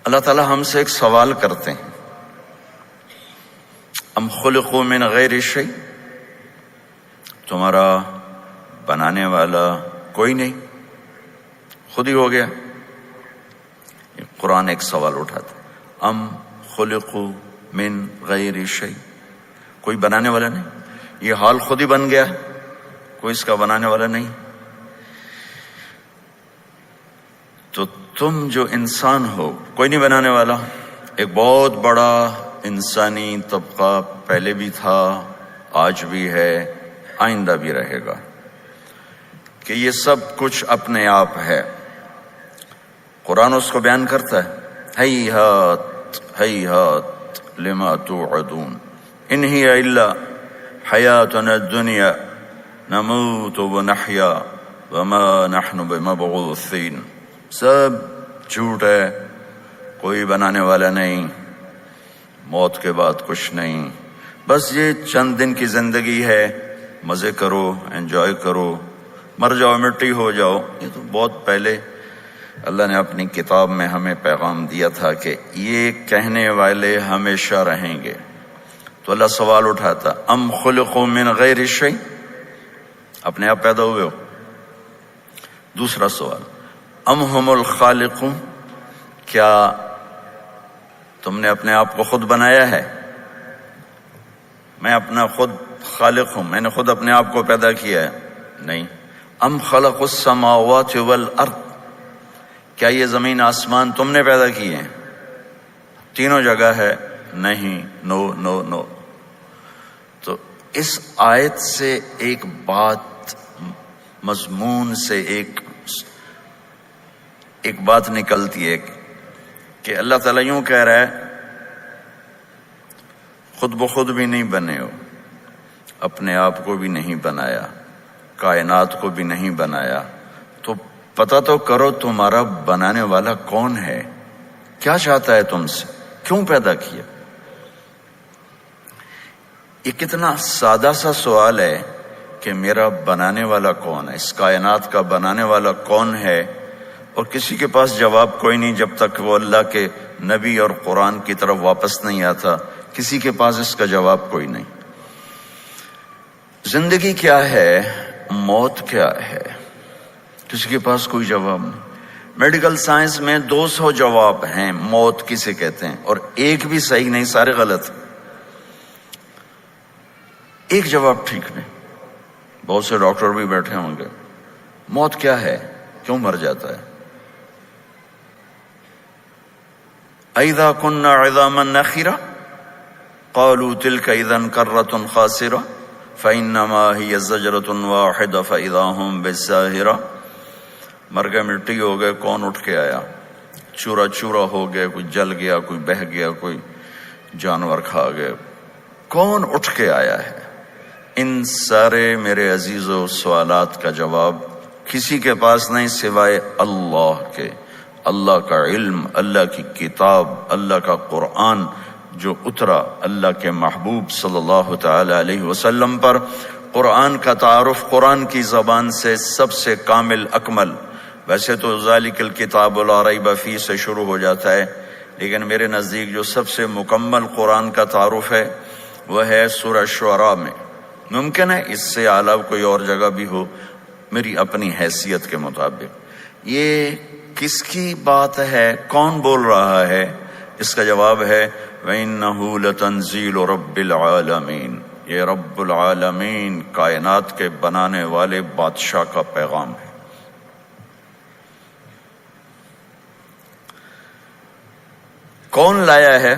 اللہ تعالیٰ ہم سے ایک سوال کرتے ہیں، ام خلقوا من غیر شیء، تمہارا بنانے والا کوئی نہیں، خود ہی ہو گیا؟ قرآن ایک سوال اٹھاتا، ام خلقوا من غیر شیء، کوئی بنانے والا نہیں، یہ حال خود ہی بن گیا، کوئی اس کا بنانے والا نہیں۔ تو تم جو انسان ہو کوئی نہیں بنانے والا۔ ایک بہت بڑا انسانی طبقہ پہلے بھی تھا، آج بھی ہے، آئندہ بھی رہے گا، کہ یہ سب کچھ اپنے آپ ہے۔ قرآن اس کو بیان کرتا ہے، ہیہات ہیہات لما توعدون ان ہی الا حیاتنا الدنیا نموت ونحیا وما نحن بمبعوثین۔ سب جھوٹ ہے، کوئی بنانے والا نہیں، موت کے بعد کچھ نہیں، بس یہ چند دن کی زندگی ہے، مزے کرو، انجوائے کرو، مر جاؤ، مٹی ہو جاؤ۔ یہ تو بہت پہلے اللہ نے اپنی کتاب میں ہمیں پیغام دیا تھا کہ یہ کہنے والے ہمیشہ رہیں گے۔ تو اللہ سوال اٹھاتا، ام خلقوا من غیر شیء، اپنے آپ پیدا ہوئے ہو؟ دوسرا سوال، ام ہم الخالقون، کیا تم نے اپنے آپ کو خود بنایا ہے؟ میں اپنا خود خالق ہوں، میں نے خود اپنے آپ کو پیدا کیا ہے؟ نہیں۔ ام خلق السماوات والارض، کیا یہ زمین آسمان تم نے پیدا کیے ہیں؟ تینوں جگہ ہے نہیں، نو نو نو۔ تو اس آیت سے ایک بات، مضمون سے ایک بات نکلتی ہے کہ اللہ تعالیٰ یوں کہہ رہا ہے، خود بخود بھی نہیں بنے ہو، اپنے آپ کو بھی نہیں بنایا، کائنات کو بھی نہیں بنایا، تو پتہ تو کرو تمہارا بنانے والا کون ہے، کیا چاہتا ہے تم سے، کیوں پیدا کیا؟ یہ کتنا سادہ سا سوال ہے کہ میرا بنانے والا کون ہے، اس کائنات کا بنانے والا کون ہے، اور کسی کے پاس جواب کوئی نہیں جب تک وہ اللہ کے نبی اور قرآن کی طرف واپس نہیں آتا، کسی کے پاس اس کا جواب کوئی نہیں۔ زندگی کیا ہے، موت کیا ہے، کسی کے پاس کوئی جواب نہیں۔ میڈیکل سائنس میں 200 جواب ہیں موت کسے کہتے ہیں، اور ایک بھی صحیح نہیں، سارے غلط۔ ایک جواب ٹھیک نہیں۔ بہت سے ڈاکٹر بھی بیٹھے ہوں گے، موت کیا ہے، کیوں مر جاتا ہے؟ اذا كنا عظاما نخرة قالوا تلك اذا كرة خاسرة فانما هي زجرة واحدة فاذا هم بالساهرة۔ مر گئے، مٹی ہو گئے، کون اٹھ کے آیا؟ چورا چورا ہو گئے، کوئی جل گیا، کوئی بہہ گیا، کوئی جانور کھا گئے، کون اٹھ کے آیا ہے؟ ان سارے میرے عزیزو سوالات کا جواب کسی کے پاس نہیں سوائے اللہ کے۔ اللہ کا علم، اللہ کی کتاب، اللہ کا قرآن جو اترا اللہ کے محبوب صلی اللہ تعالی علیہ وسلم پر۔ قرآن کا تعارف قرآن کی زبان سے سب سے کامل اکمل، ویسے تو ذالک الکتاب لا ریب فیہ سے شروع ہو جاتا ہے، لیکن میرے نزدیک جو سب سے مکمل قرآن کا تعارف ہے وہ ہے سورہ شعراء میں۔ ممکن ہے اس سے اعلیٰ کوئی اور جگہ بھی ہو، میری اپنی حیثیت کے مطابق۔ یہ کس کی بات ہے، کون بول رہا ہے؟ اس کا جواب ہے وَإِنَّهُ لَتَنزِيلُ رَبِّ الْعَالَمِينَ، یہ رب العالمین کائنات کے بنانے والے بادشاہ کا پیغام ہے۔ کون لایا ہے؟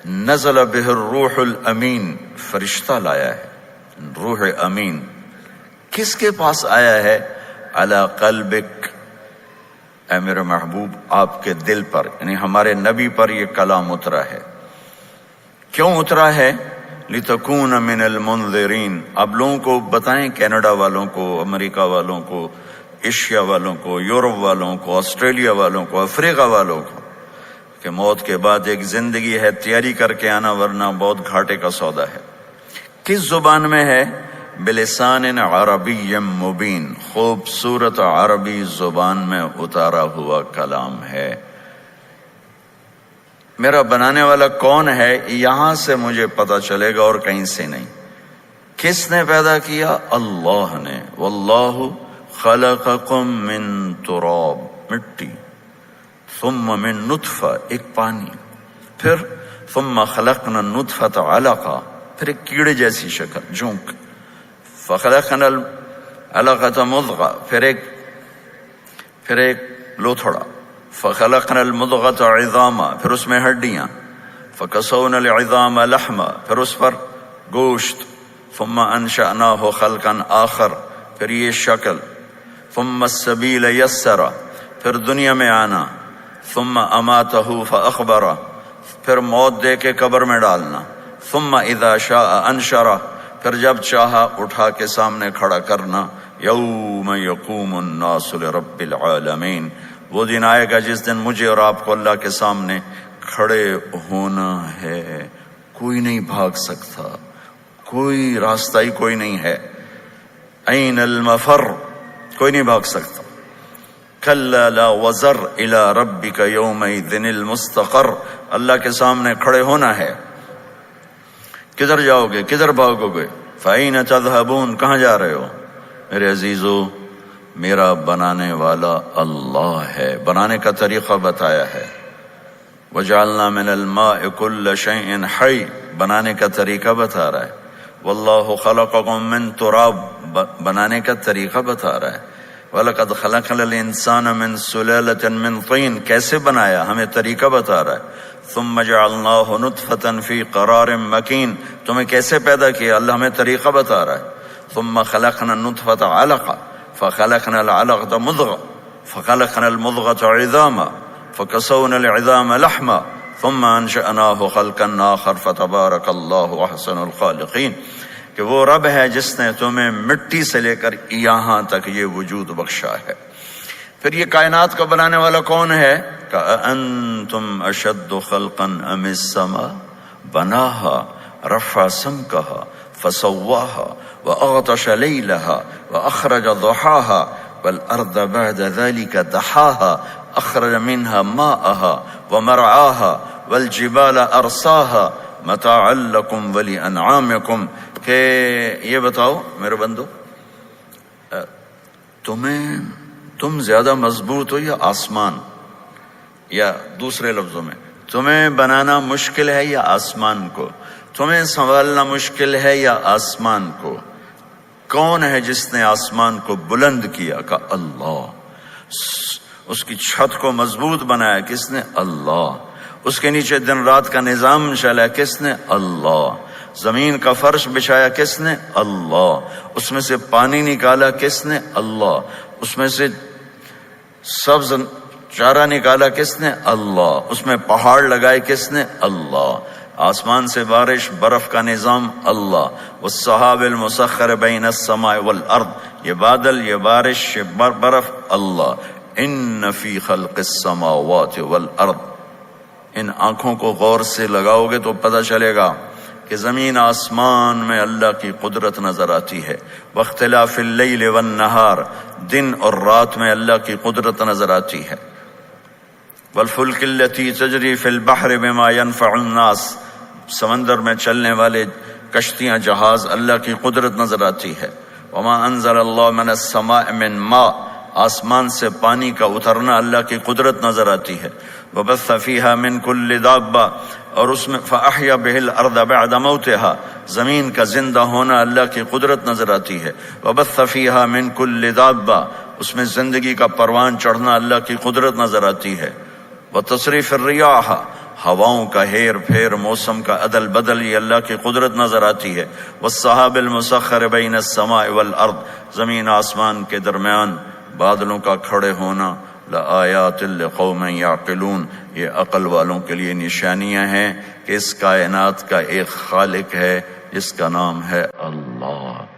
نزل بہ الروح الامین، فرشتہ لایا ہے، روح امین۔ کس کے پاس آیا ہے؟ علی قلبک، اے میرے محبوب آپ کے دل پر، یعنی ہمارے نبی پر یہ کلام اترا ہے۔ کیوں اترا ہے؟ لِتَكُونَ مِنَ الْمُنذِرِينَ، آپ لوگوں کو بتائیں، کینیڈا والوں کو، امریکہ والوں کو، ایشیا والوں کو، یورپ والوں کو، آسٹریلیا والوں کو، افریقہ والوں کو، کہ موت کے بعد ایک زندگی ہے، تیاری کر کے آنا ورنہ بہت گھاٹے کا سودا ہے۔ کس زبان میں ہے؟ بلسان عربی مبین، خوبصورت عربی زبان میں اتارا ہوا کلام ہے۔ میرا بنانے والا کون ہے یہاں سے مجھے پتا چلے گا اور کہیں سے نہیں۔ کس نے پیدا کیا؟ اللہ نے۔ واللہ خلقکم من تراب، مٹی، ثم من نطفہ، ایک پانی، پھر ثم خلقنا النطفۃ علقہ، پھر ایک کیڑے جیسی شکل، جونک، فخلقنا العلقۃ مضغہ، پھر ایک لوتھڑا، فخلقنا المضغۃ عظاما، پھر اس میں ہڈیاں، فکسونا العظام لحما، پھر اس پر گوشت، ثم انشأناہ خلقا آخر، پھر یہ شکل، ثم السبیل یسرا، پھر دنیا میں آنا، ثم اماتہ فاخبرہ، پھر موت دے کے قبر میں ڈالنا، ثم اذا شاء انشرہ، پھر جب چاہا اٹھا کے سامنے کھڑا کرنا، یوم یقوم الناس لرب العالمین، وہ دن آئے گا جس دن مجھے اور آپ کو اللہ کے سامنے کھڑے ہونا ہے، کوئی نہیں بھاگ سکتا، کوئی راستہ ہی کوئی نہیں ہے، این المفر، کوئی نہیں بھاگ سکتا، کلا لا وزر الی ربک یومئذ المستقر، اللہ کے سامنے کھڑے ہونا ہے، کدھر جاؤ گے، کدھر بھاگو گے؟ فَأَيْنَ تَذْهَبُونَ، کہاں جا رہے ہو؟ میرے عزیزو، میرا بنانے والا اللہ ہے، بنانے کا طریقہ بتایا ہے، وَجَعَلْنَا مِنَ الْمَاءِ كُلَّ شَيْءٍ حَيٍّ، بنانے کا طریقہ بتا رہا ہے، وَاللَّهُ خَلَقَكُم مِّن تُرَابٍ، بنانے کا طریقہ بتا رہا ہے، وَلَقَدْ خَلَقْنَا الْإِنسَانَ مِن سُلَالَةٍ مِّن طِينٍ، کیسے بنایا ہمیں طریقہ بتا رہا ہے، ثم جعلناه نطفة في قرار مكين، تمہیں کیسے پیدا کیا اللہ ہمیں طریقہ بتا رہا ہے، ثم خلقنا النطفة علقة فخلقنا العلقة مضغة فخلقنا المضغة عظاما فكسونا العظام لحما ثم انشأناه خلقا آخر فتبارك الله احسن الخالقین، کہ وہ رب ہے جس نے تمہیں مٹی سے لے کر یہاں تک یہ وجود بخشا ہے۔ پھر یہ کائنات کا بنانے والا کون ہے؟ کأنتم اشد خلقا ام السماء بناها رفع سمكها فسواها واغطش ليلها واخرج ضحاها والارض بعد ذلك دحاها اخرج منها ماءها ومرعاها والجبال ارساها متاعا لكم ولانعامكم، کہ یہ بتاؤ میرے بندو، تم زیادہ مضبوط ہو یا آسمان؟ یا دوسرے لفظوں میں، تمہیں بنانا مشکل ہے یا آسمان کو؟ تمہیں سنبھالنا مشکل ہے یا آسمان کو؟ کون ہے جس نے آسمان کو بلند کیا؟ کہ اللہ۔ اس کی چھت کو مضبوط بنایا کس نے؟ اللہ۔ اس کے نیچے دن رات کا نظام چلایا کس نے؟ اللہ۔ زمین کا فرش بچھایا کس نے؟ اللہ۔ اس میں سے پانی نکالا کس نے؟ اللہ۔ اس میں سے سبز چارہ نکالا کس نے؟ اللہ۔ اس میں پہاڑ لگائے کس نے؟ اللہ۔ آسمان سے بارش، برف کا نظام اللہ۔ والسحاب المسخر بین السماء والارض، یہ بادل، یہ بارش، یہ برف اللہ۔ ان فی خلق السماوات والارض، ان آنکھوں کو غور سے لگاؤ گے تو پتہ چلے گا کہ زمین آسمان میں اللہ کی قدرت نظر آتی ہے۔ واختلاف اللیل والنہار، دن اور رات میں اللہ کی قدرت نظر آتی ہے۔ والفلک التی تجری فی البحر بما ينفع الناس، سمندر میں چلنے والے کشتیاں، جہاز، اللہ کی قدرت نظر آتی ہے۔ وما انزل اللہ من السماء من ماء، آسمان سے پانی کا اترنا اللہ کی قدرت نظر آتی ہے۔ وبث فیہا من کل دابہ، اور اس میں فاحیا بہ الارض بعد موتہا، زمین کا زندہ ہونا اللہ کی قدرت نظر آتی ہے۔ وبث فیہا من کل دابہ، اس میں زندگی کا پروان چڑھنا اللہ کی قدرت نظر آتی ہے۔ وتصریف الریاح، ہواؤں کا ہیر پھیر، موسم کا عدل بدل، یہ اللہ کی قدرت نظر آتی ہے۔ والسحاب المسخر بین السماء والارض، زمین آسمان کے درمیان بادلوں کا کھڑے ہونا۔ لآیات لقوم یعقلون، یہ عقل والوں کے لیے نشانیاں ہیں کہ اس کائنات کا ایک خالق ہے جس کا نام ہے اللہ۔